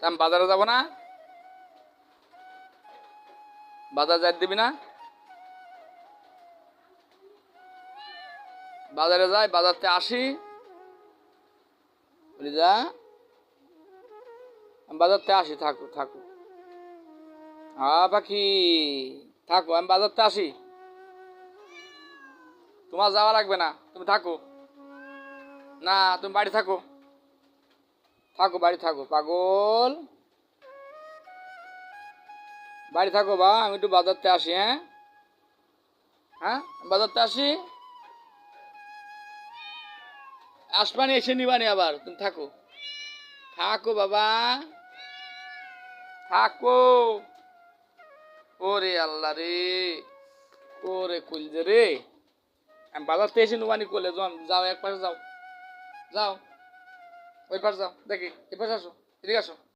আমি বাজারে যাব না? বাজার যাই দিবি না? বাজারে যাই, বাজারতে আসি, বলি যা আমি বাজারতে আসি, থাকো থাকো। পাখি, থাকো, আমি বাজারতে আসি। তোমার যাওয়া লাগবে না, তুমি থাকো। না, তুমি বাড়ি থাকো, থাকো বাড়ি থাকো, পাগল। বাড়ি থাকো বা, আমি একটু বাজারতে আসি। হ্যাঁ হ্যাঁ, বাজারতে আসি। আসবানি, এসে নিবানি আবার, তুমি থাকো। থাকো বাবা, থাকো। ওরে আল্লাহ রে, ওরে কুলজে রে। আমি বাজারতে এসে নিবানি কোলে, যাও এক পাশে যাও, যাও ওই পাশে যাও, দেখি এ পাশে আসো, এদিকে আসো।